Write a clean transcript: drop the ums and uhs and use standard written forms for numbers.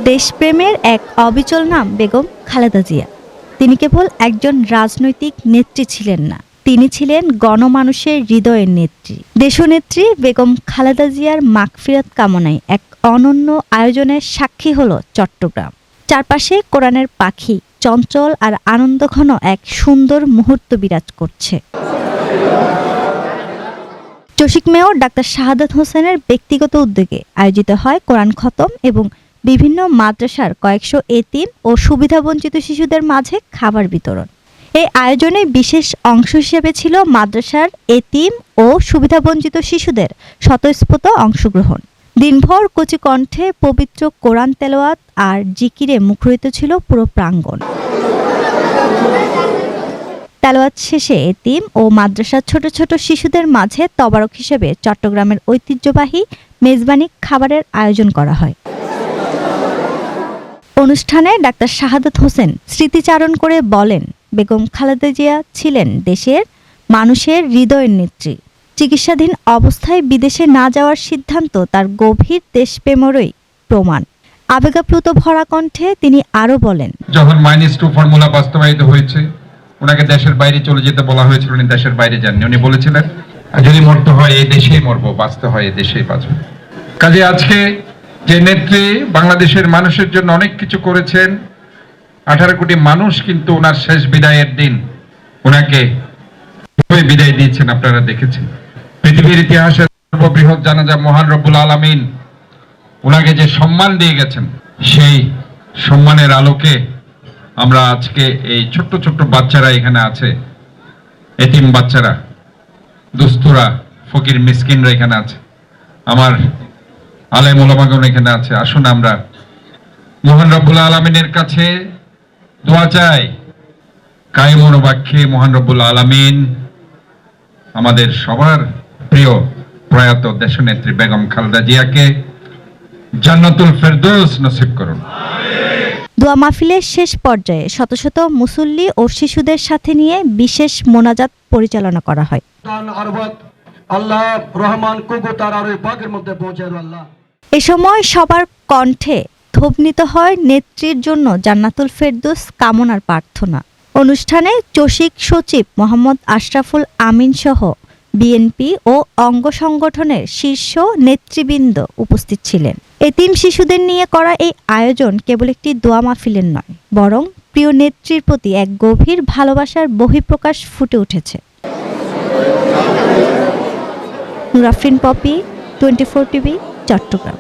দেশপ্রেমের এক অবিচল নাম বেগম খালেদা জিয়া। তিনি কেবল একজন রাজনৈতিক নেত্রী ছিলেন না, তিনি ছিলেন গণমানুষের হৃদয়ের নেত্রী। দেশনেত্রী বেগম খালেদা জিয়ার মাগফিরাত কামনায় এক অনন্য আয়োজনের সাক্ষী হলো চট্টগ্রাম। চারপাশে কোরআনের পাখি, চঞ্চল আর আনন্দঘন এক সুন্দর মুহূর্ত বিরাজ করছে। চসিক মেয়র ডাক্তার শাহাদাত হোসেনের ব্যক্তিগত উদ্যোগে আয়োজিত হয় কোরআন খতম এবং বিভিন্ন মাদ্রাসার কয়েকশো এতিম ও সুবিধাবঞ্চিত শিশুদের মাঝে খাবার বিতরণ। এই আয়োজনে বিশেষ অংশ হিসেবে ছিল মাদ্রাসার এতিম ও সুবিধাবঞ্চিত শিশুদের স্বতঃস্ফূর্ত অংশগ্রহণ। দিনভর কচি কণ্ঠে পবিত্র কোরআন তেলাওয়াত আর জিকিরে মুখরিত ছিল পুরো প্রাঙ্গণ। তেলাওয়াত শেষে এতিম ও মাদ্রাসার ছোট ছোট শিশুদের মাঝে তবারক হিসেবে চট্টগ্রামের ঐতিহ্যবাহী মেজবানি খাবারের আয়োজন করা হয়। অনুষ্ঠানে ডাক্তার শাহাদাত হোসেন স্মৃতিচারণ করে বলেন, বেগম খালেদা জিয়া ছিলেন দেশের মানুষের হৃদয়ের নেত্রী। চিকিৎসাধীন অবস্থায় বিদেশে না যাওয়ার সিদ্ধান্ত তার গভীর দেশপ্রেমেরই প্রমাণ। আবেগাপ্লুত ভরা কণ্ঠে তিনি আরও বলেন, যখন -2 ফর্মুলা বাস্তবায়িত হয়েছে, ওনাকে দেশের বাইরে চলে যেতে বলা হয়েছিল, উনি দেশের বাইরে যাননি। উনি বলেছিলেন, যদি মরতে হয় এই দেশেই মরবো, বাঁচতে হয় এই দেশেই বাঁচবো। কাজে আজকে যে নেত্রী বাংলাদেশের মানুষের জন্য অনেক কিছু করেছেন, 18 কোটি মানুষ কিন্তু ওনার শেষ বিদায়ের দিন ওনাকে বিদায় দিয়েছেন, আপনারা দেখেছেন। পৃথিবীর ইতিহাসের সর্ববৃহৎ জানাজা মহান রব্বুল আলামিন ওনাকে যে সম্মান দিয়ে গেছেন, সেই সম্মানের আলোকে আমরা আজকে এই ছোট্ট ছোট্ট বাচ্চারা এখানে আছে, এতিম বাচ্চারা, দুস্থরা, ফকির মিসকিনরা এখানে আছে, আমার আলেম ওলামাগণ এখানে আছে। আসুন আমরা মহান রব্বুল আলামিনের কাছে দোয়া চাই, কায়েমুন বাক্যে মহান রব্বুল আলামিন আমাদের সবার প্রিয় প্রয়াত দেশনেত্রী বেগম খালেদা জিয়াকে জান্নাতুল ফেরদৌস নসিব করুন। দোয়া মাহফিলের শেষ পর্যায়ে শত শত মুসল্লি ও শিশুদের সাথে নিয়ে বিশেষ মোনাজাত পরিচালনা করা হয়। এ সময় সবার কণ্ঠে ধ্বনিত হয় নেত্রীর জন্য জান্নাতুল ফেরদৌস কামনার প্রার্থনা। অনুষ্ঠানে চসিক সচিব মোহাম্মদ আশরাফুল আমিন সহ বিএনপি ও অঙ্গ সংগঠনের শীর্ষ নেতৃবৃন্দ উপস্থিত ছিলেন। এতিম শিশুদের নিয়ে করা এই আয়োজন কেবল একটি দোয়া মাহফিলের নয়, বরং প্রিয় নেত্রীর প্রতি এক গভীর ভালোবাসার বহিঃপ্রকাশ ফুটে উঠেছে। নুরাফরিন পপি, 24 টিভি, চট্টগ্রাম।